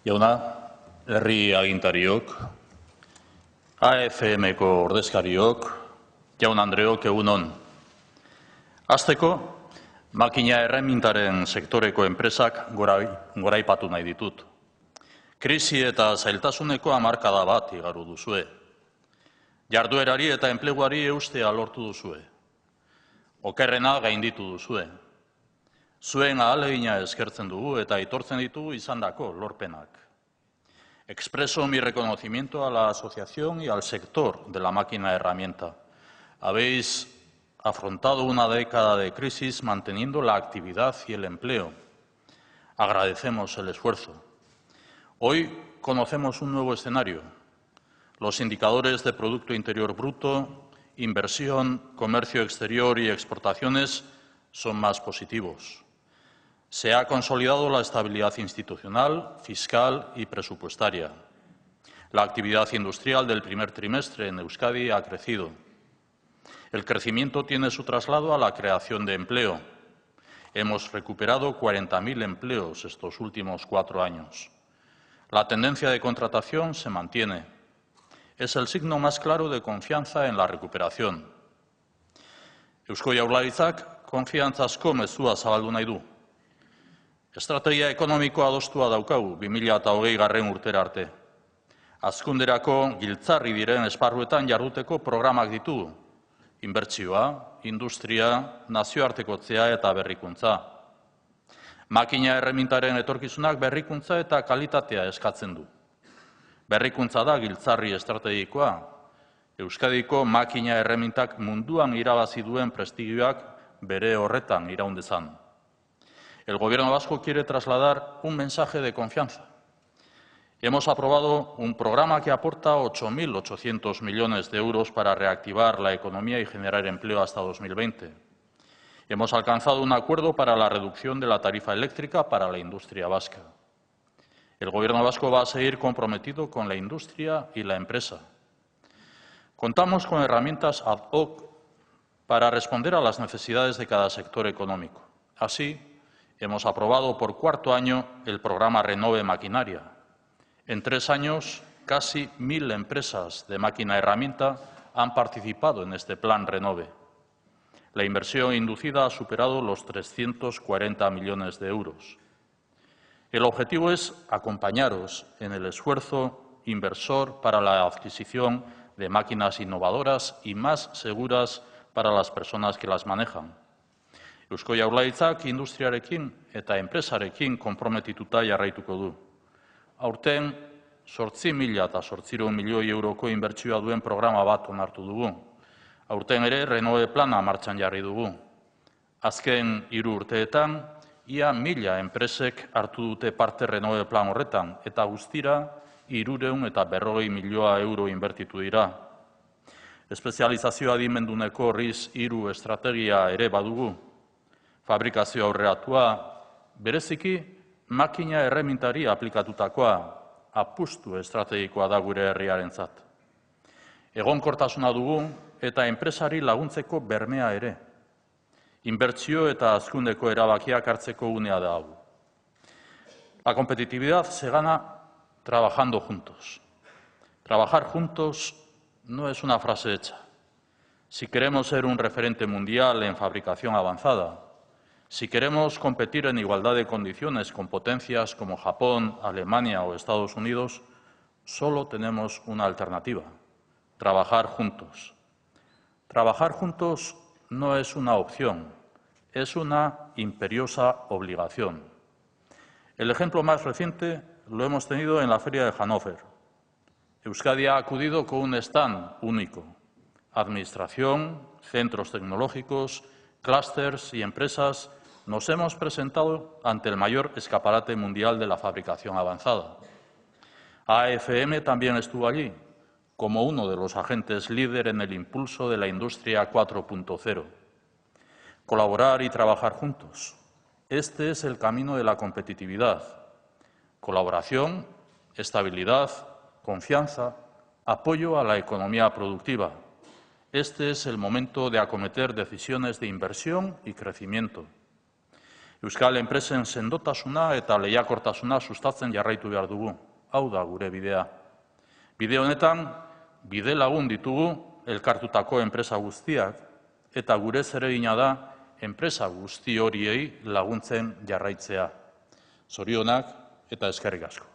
Jauna, herri agintariok, AFM-ko ordezkariok, jaun Andreok egunon. Hasteko, makina erremintaren sektoreko enpresak goraipatu nahi ditut. Krisi eta zailtasuneko hamarkada bat igaru duzue. Jarduerari eta enpleguari eustea lortu duzue. Okerrena gainditu duzue. Zuen ahalegina eskertzen dugu eta aitortzen ditugu izandako lorpenak. Expreso mi reconocimiento a la asociación y al sector de la máquina herramienta. Habéis afrontado una década de crisis manteniendo la actividad y el empleo. Agradecemos el esfuerzo. Hoy conocemos un nuevo escenario. Los indicadores de Producto Interior Bruto, inversión, comercio exterior y exportaciones son más positivos. Se ha consolidado la estabilidad institucional, fiscal y presupuestaria. La actividad industrial del primer trimestre en Euskadi ha crecido. El crecimiento tiene su traslado a la creación de empleo. Hemos recuperado 40.000 empleos estos últimos 4 años. La tendencia de contratación se mantiene. Es el signo más claro de confianza en la recuperación. Eusko Jaurlaritzak konfiantzazko mezua zabaldu nahi du. Estrategia ekonomikoa adostua daukagu 2020 urtera arte. Hazkunderako giltzarri diren esparruetan jarduteko programak ditugu. Inbertsioa, industria, nazioartekotzea eta berrikuntza. Makina erremintaren etorkizunak berrikuntza eta kalitatea eskatzen du. Berrikuntza da giltzarri estrategikoa. Euskadiko makina erremintak munduan irabazi duen prestigioak bere horretan iraun dezan. El Gobierno vasco quiere trasladar un mensaje de confianza. Hemos aprobado un programa que aporta 8.800 millones de euros para reactivar la economía y generar empleo hasta 2020. Hemos alcanzado un acuerdo para la reducción de la tarifa eléctrica para la industria vasca. El Gobierno vasco va a seguir comprometido con la industria y la empresa. Contamos con herramientas ad hoc para responder a las necesidades de cada sector económico. Así, hemos aprobado por 4º año el programa Renove Maquinaria. En 3 años, casi 1.000 empresas de máquina herramienta han participado en este plan Renove. La inversión inducida ha superado los 340 millones de euros. El objetivo es acompañaros en el esfuerzo inversor para la adquisición de máquinas innovadoras y más seguras para las personas que las manejan. Eusko Jaurlaritzak industriarekin eta enpresarekin konprometituta jarraituko du. Aurten 8.800 milioi euroko inbertsioa duen programa bat onartu dugu. Aurten ere Renove plana martxan jarri dugu. Azken 3 urteetan, ia 1.000 enpresek hartu dute parte Renove plan horretan, eta guztira 340 milioi euro inbertitu dira. Espezializazio adimenduneko RIS-3 estrategia ere badugu. Fabrikazio aurreratua, bereziki makina erremintari aplikatutakoa apustu estrategikoa da gure herriarentzat. Egonkortasuna dugu eta enpresari laguntzeko bermea ere. Inbertsio eta hazkundeko erabakiak hartzeko unea da hau. La competitividad se gana trabajando juntos. Trabajar juntos no es una frase hecha. Si queremos ser un referente mundial en fabricación avanzada, si queremos competir en igualdad de condiciones con potencias como Japón, Alemania o Estados Unidos, solo tenemos una alternativa: trabajar juntos. Trabajar juntos no es una opción, es una imperiosa obligación. El ejemplo más reciente lo hemos tenido en la Feria de Hannover. Euskadi ha acudido con un stand único. Administración, centros tecnológicos, clústeres y empresas nos hemos presentado ante el mayor escaparate mundial de la fabricación avanzada. AFM también estuvo allí, como uno de los agentes líder en el impulso de la industria 4.0. Colaborar y trabajar juntos. Este es el camino de la competitividad. Colaboración, estabilidad, confianza, apoyo a la economía productiva. Este es el momento de acometer decisiones de inversión y crecimiento. Euskal enpresen sendotasuna eta lehiakortasuna sustatzen jarraitu behar dugu. Hau da gure bidea. Bide honetan, bide lagun ditugu elkartutako enpresa guztiak, eta gure zeregina da enpresa guzti horiei laguntzen jarraitzea. Zorionak eta eskerrik asko.